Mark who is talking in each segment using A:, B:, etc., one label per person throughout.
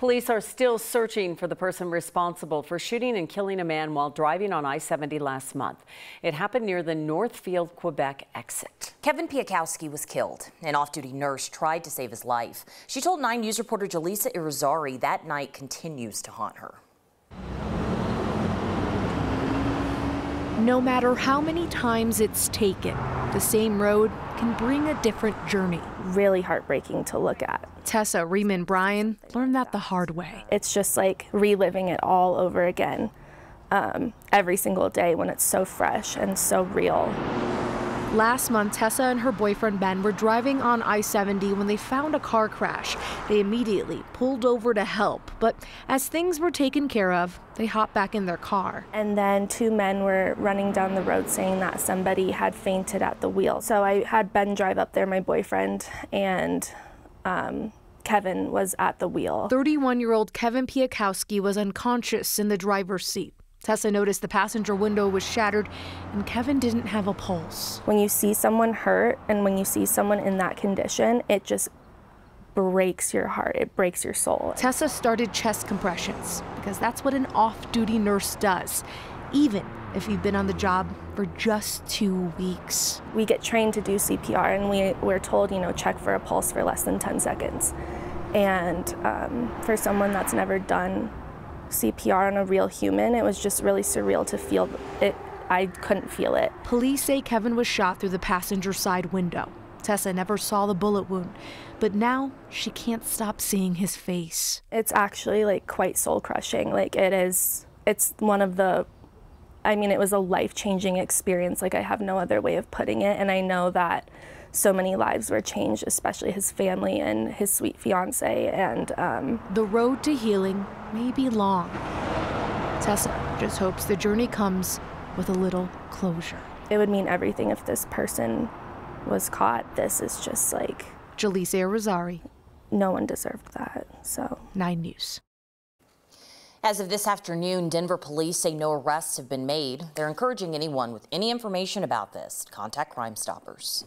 A: Police are still searching for the person responsible for shooting and killing a man while driving on I-70 last month. It happened near the Northfield, Quebec exit.
B: Kevin Piakowski was killed. An off-duty nurse tried to save his life. She told 9 News reporter Jaleesa Irizarry that night continues to haunt her.
C: No matter how many times it's taken, the same road can bring a different journey.
D: Really heartbreaking to look at.
C: Tessa Riemann Bryan learned that the hard way.
D: It's just like reliving it all over again every single day when it's so fresh and so real.
C: Last month, Tessa and her boyfriend Ben were driving on I-70 when they found a car crash. They immediately pulled over to help, but as things were taken care of, they hopped back in their car.
D: And then 2 men were running down the road saying that somebody had fainted at the wheel. So I had Ben drive up there, my boyfriend, and Kevin was at the wheel.
C: 31-year-old Kevin Piakowski was unconscious in the driver's seat. Tessa noticed the passenger window was shattered and Kevin didn't have a pulse.
D: When you see someone hurt and when you see someone in that condition, it just breaks your heart. It breaks your soul.
C: Tessa started chest compressions because that's what an off-duty nurse does, even if you've been on the job for just 2 weeks.
D: We get trained to do CPR and we're told, check for a pulse for less than 10 seconds. And for someone that's never done CPR on a real human, it was just really surreal to feel it. I couldn't feel it.
C: Police say Kevin was shot through the passenger side window. Tessa never saw the bullet wound, but now she can't stop seeing his face.
D: It's actually quite soul crushing. It's one of the, it was a life-changing experience. I have no other way of putting it. And I know that so many lives were changed, especially his family and his sweet fiance. And
C: the road to healing may be long. Tessa just hopes the journey comes with a little closure.
D: It would mean everything if this person was caught. This is just
C: Jaleesa Irizarry.
D: No one deserved that, so.
C: 9 News.
B: As of this afternoon, Denver police say no arrests have been made. They're encouraging anyone with any information about this to contact Crime Stoppers.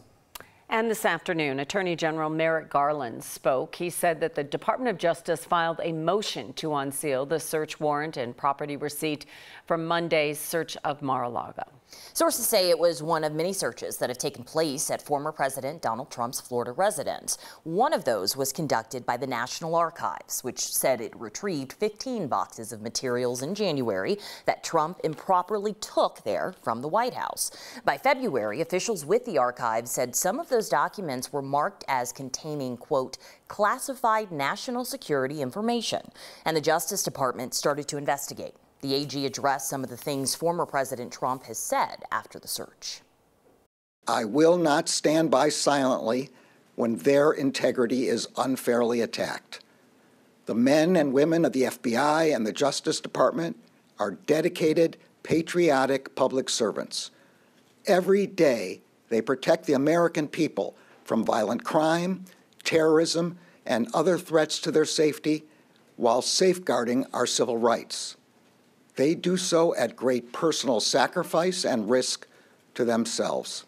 A: And this afternoon, Attorney General Merrick Garland spoke. He said that the Department of Justice filed a motion to unseal the search warrant and property receipt from Monday's search of Mar-a-Lago.
B: Sources say it was one of many searches that have taken place at former President Donald Trump's Florida residence. One of those was conducted by the National Archives, which said it retrieved 15 boxes of materials in January that Trump improperly took there from the White House. By February, officials with the archives said some of those documents were marked as containing, quote, classified national security information, and the Justice Department started to investigate. The AG addressed some of the things former President Trump has said after the search.
E: I will not stand by silently when their integrity is unfairly attacked. The men and women of the FBI and the Justice Department are dedicated, patriotic public servants. Every day, they protect the American people from violent crime, terrorism, and other threats to their safety while safeguarding our civil rights. They do so at great personal sacrifice and risk to themselves.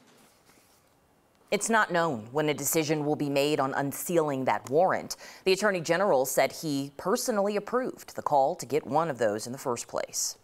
B: It's not known when a decision will be made on unsealing that warrant. The Attorney General said he personally approved the call to get one of those in the first place.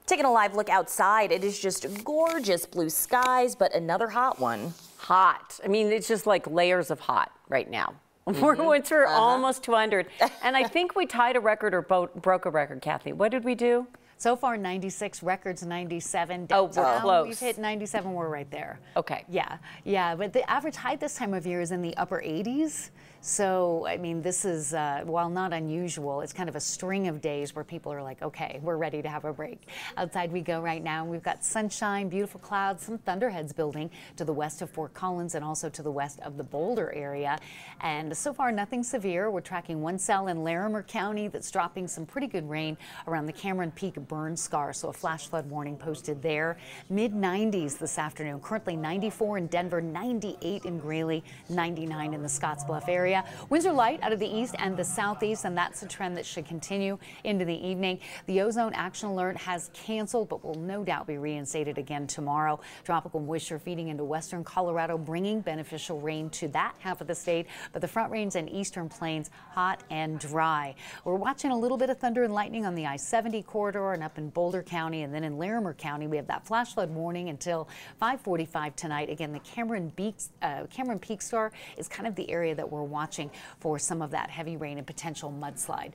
B: Taking a live look outside, it is just gorgeous blue skies, but another hot one.
A: Hot. It's just layers of hot right now. We're almost 200. And I think we tied a record or broke a record, Kathy. What did we do?
F: So far, 96 records, 97.
A: Oh, we're close.
F: We've hit 97. We're right there.
A: Okay.
F: Yeah. But the average height this time of year is in the upper 80s. So, this is, while not unusual, it's kind of a string of days where people are like, okay, we're ready to have a break. Outside we go right now. We've got sunshine, beautiful clouds, some thunderheads building to the west of Fort Collins and also to the west of the Boulder area. And so far, nothing severe. We're tracking one cell in Larimer County that's dropping some pretty good rain around the Cameron Peak burn scar. So a flash flood warning posted there. Mid-90s this afternoon. Currently 94 in Denver, 98 in Greeley, 99 in the Scottsbluff area. area. Winds are light out of the east and the southeast, and that's a trend that should continue into the evening. The ozone action alert has canceled, but will no doubt be reinstated again tomorrow. Tropical moisture feeding into western Colorado, bringing beneficial rain to that half of the state, but the Front Range and eastern plains hot and dry. We're watching a little bit of thunder and lightning on the I-70 corridor and up in Boulder County, and then in Larimer County we have that flash flood warning until 5:45 tonight. Again, the Cameron Peak Star is kind of the area that we're watching for some of that heavy rain and potential mudslide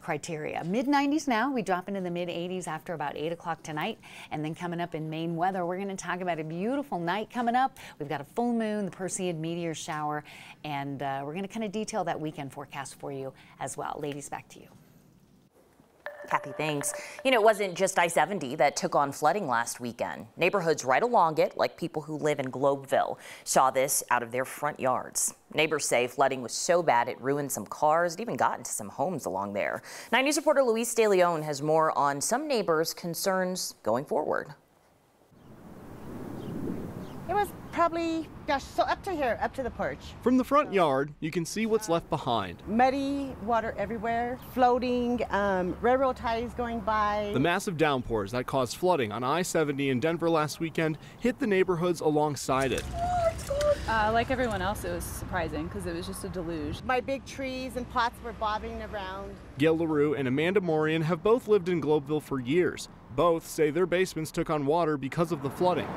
F: criteria. Mid-90s now. We drop into the mid-80s after about 8 o'clock tonight, and then coming up in Maine weather, we're going to talk about a beautiful night coming up. We've got a full moon, the Perseid meteor shower, and we're going to kind of detail that weekend forecast for you as well. Ladies, back to you.
B: Kathy, thanks. You know, it wasn't just I-70 that took on flooding last weekend. Neighborhoods right along it, like people who live in Globeville, saw this out of their front yards. Neighbors say flooding was so bad it ruined some cars. It even got into some homes along there. 9 News reporter Luis De Leon has more on some neighbors' concerns going forward.
G: It was probably, gosh, so up to here, up to the porch.
H: From the front yard, you can see what's left behind.
G: Muddy water everywhere, floating, railroad ties going by.
H: The massive downpours that caused flooding on I-70 in Denver last weekend hit the neighborhoods alongside it.
I: Like everyone else, it was surprising because it was just a deluge.
G: My big trees and pots were bobbing around.
H: Gail LaRue and Amanda Morian have both lived in Globeville for years. Both say their basements took on water because of the flooding.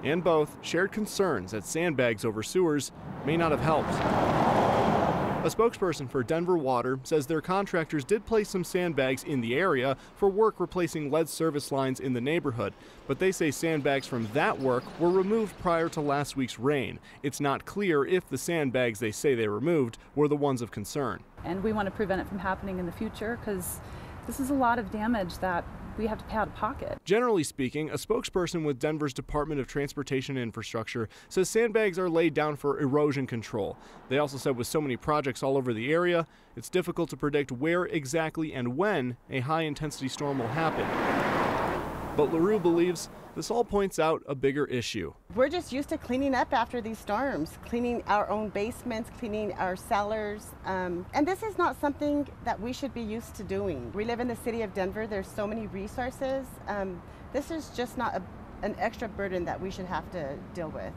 H: And both shared concerns that sandbags over sewers may not have helped. A spokesperson for Denver Water says their contractors did place some sandbags in the area for work replacing lead service lines in the neighborhood, but they say sandbags from that work were removed prior to last week's rain. It's not clear if the sandbags they say they removed were the ones of concern.
I: And we want to prevent it from happening in the future because this is a lot of damage that we have to pay out of pocket.
H: Generally speaking, a spokesperson with Denver's Department of Transportation and Infrastructure says sandbags are laid down for erosion control. They also said with so many projects all over the area, it's difficult to predict where exactly and when a high-intensity storm will happen. But LaRue believes this all points out a bigger issue.
G: We're just used to cleaning up after these storms, cleaning our own basements, cleaning our cellars. And this is not something that we should be used to doing. We live in the city of Denver. There's so many resources. This is just not an extra burden that we should have to deal with.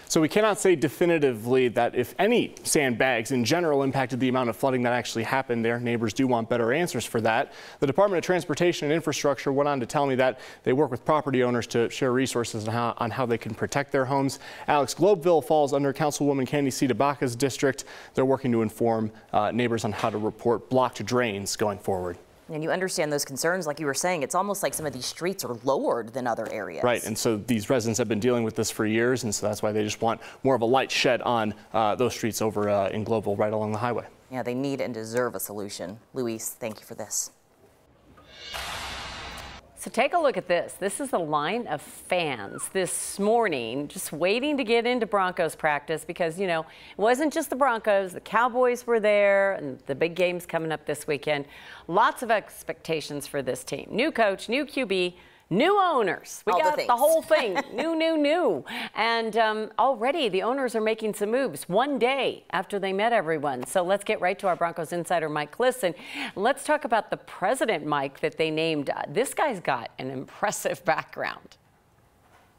H: So we cannot say definitively that if any sandbags in general impacted the amount of flooding that actually happened there. Neighbors do want better answers for that. The Department of Transportation and Infrastructure went on to tell me that they work with property owners to share resources on how they can protect their homes. Alex, Globeville falls under Councilwoman Candy C. DeBaca's district. They're working to inform neighbors on how to report blocked drains going forward.
B: And you understand those concerns, like you were saying, it's almost like some of these streets are lowered than other areas.
H: Right, and so these residents have been dealing with this for years, and so that's why they just want more of a light shed on those streets over in Globeville, right along the highway.
B: Yeah, they need and deserve a solution. Luis, thank you for this.
A: So take a look at this. This is a line of fans this morning just waiting to get into Broncos practice because, you know, it wasn't just the Broncos. The Cowboys were there and the big game's coming up this weekend. Lots of expectations for this team. New coach, new QB, new owners. We got the whole thing. New. And already the owners are making some moves one day after they met everyone. So let's get right to our Broncos Insider, Mike Lisson. Let's talk about the president, Mike, that they named. This guy's got an impressive background.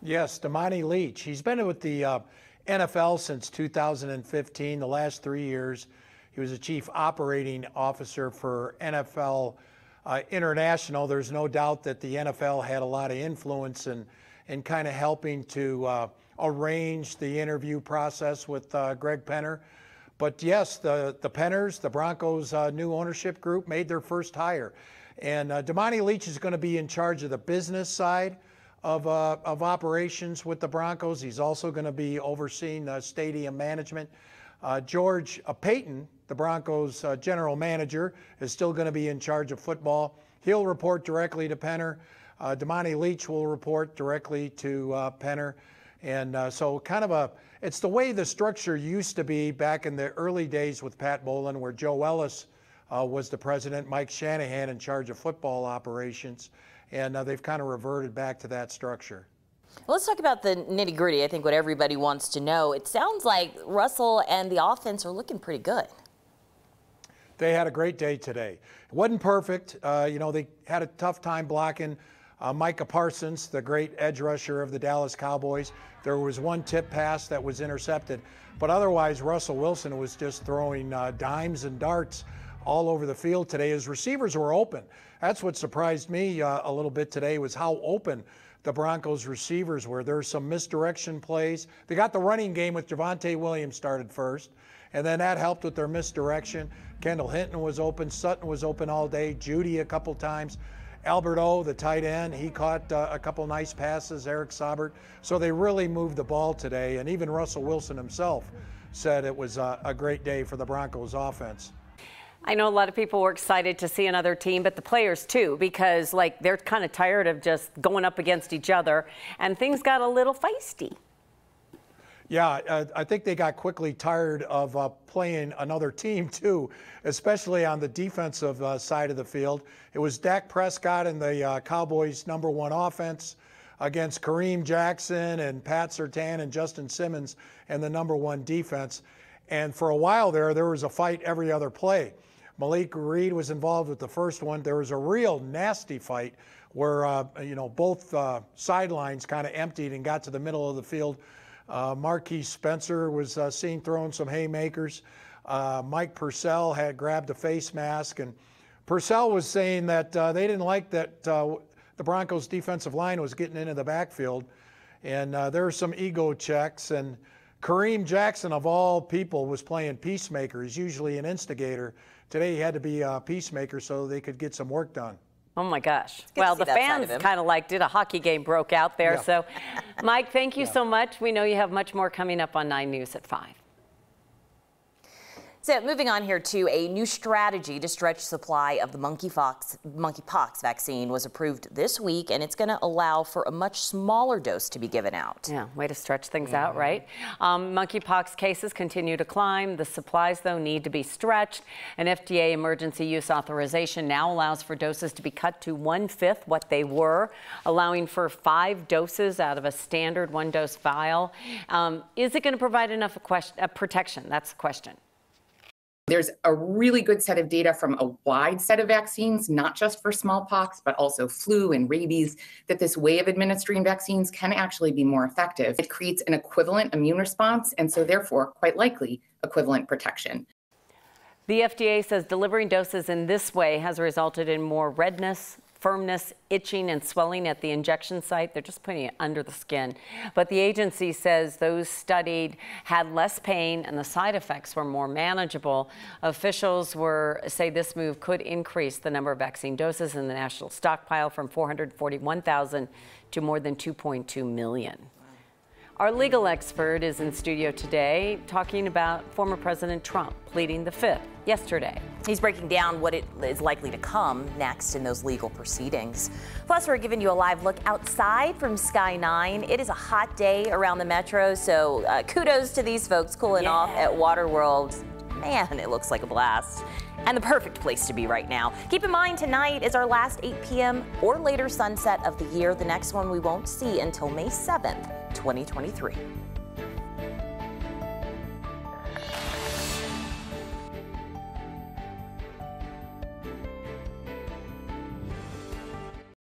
J: Yes, Damani Leach. He's been with the NFL since 2015, the last 3 years. He was a chief operating officer for NFL International. There's no doubt that the NFL had a lot of influence in kind of helping to arrange the interview process with Greg Penner. But yes, the Penners, the Broncos' new ownership group, made their first hire. And Damani Leach is going to be in charge of the business side of operations with the Broncos. He's also going to be overseeing stadium management. George Payton, the Broncos general manager, is still going to be in charge of football. He'll report directly to Penner. Damani Leach will report directly to Penner. And so kind of it's the way the structure used to be back in the early days with Pat Bowlen, where Joe Ellis was the president, Mike Shanahan in charge of football operations. And they've kind of reverted back to that structure.
B: Well, let's talk about the nitty-gritty. I think what everybody wants to know. It sounds like Russell and the offense are looking pretty good.
J: They had a great day today. It wasn't perfect. They had a tough time blocking Micah Parsons, the great edge rusher of the Dallas Cowboys. There was one tip pass that was intercepted. But otherwise, Russell Wilson was just throwing dimes and darts all over the field today. His receivers were open. That's what surprised me a little bit today, was how open the Broncos receivers were. There were some misdirection plays. They got the running game with Javonte Williams started first, and then that helped with their misdirection. Kendall Hinton was open. Sutton was open all day. Jeudy a couple times. Albert O, the tight end, he caught a couple nice passes, Eric Saubert. So they really moved the ball today, and even Russell Wilson himself said it was a great day for the Broncos offense.
A: I know a lot of people were excited to see another team, but the players too, because they're kind of tired of just going up against each other, and things got a little feisty.
J: Yeah, I think they got quickly tired of playing another team too, especially on the defensive side of the field. It was Dak Prescott and the Cowboys' #1 offense against Kareem Jackson and Pat Surtain and Justin Simmons and the #1 defense. And for a while there was a fight every other play. Malik Reed was involved with the first one. There was a real nasty fight where both sidelines kind of emptied and got to the middle of the field. Marquise Spencer was seen throwing some haymakers. Mike Purcell had grabbed a face mask, and Purcell was saying that they didn't like that the Broncos defensive line was getting into the backfield, and there were some ego checks. And Kareem Jackson, of all people, was playing peacemaker. He's usually an instigator. Today he had to be a peacemaker so they could get some work done.
A: Oh my gosh. Well, the fans kind of liked it. A hockey game broke out there. Yeah. So, Mike, thank you so much. We know you have much more coming up on 9 News at 5.
B: So moving on here to a new strategy to stretch supply of the monkeypox vaccine was approved this week, and it's going to allow for a much smaller dose to be given out.
A: Yeah, way to stretch things out, right? Monkeypox cases continue to climb. The supplies, though, need to be stretched. An FDA emergency use authorization now allows for doses to be cut to 1/5 what they were, allowing for 5 doses out of a standard 1-dose vial. Is it going to provide enough protection? That's the question.
K: There's a really good set of data from a wide set of vaccines, not just for smallpox, but also flu and rabies, that this way of administering vaccines can actually be more effective. It creates an equivalent immune response, and so therefore, quite likely, equivalent protection.
A: The FDA says delivering doses in this way has resulted in more redness, firmness, itching, and swelling at the injection site. They're just putting it under the skin. But the agency says those studied had less pain and the side effects were more manageable. Officials say this move could increase the number of vaccine doses in the national stockpile from 441,000 to more than 2.2 million. Our legal expert is in studio today talking about former President Trump pleading the Fifth yesterday.
B: He's breaking down what is likely to come next in those legal proceedings. Plus, we're giving you a live look outside from Sky 9. It is a hot day around the metro, so kudos to these folks cooling off at Waterworld. Man, it looks like a blast. And the perfect place to be right now. Keep in mind, tonight is our last 8 p.m. or later sunset of the year. The next one we won't see until May 7th, 2023.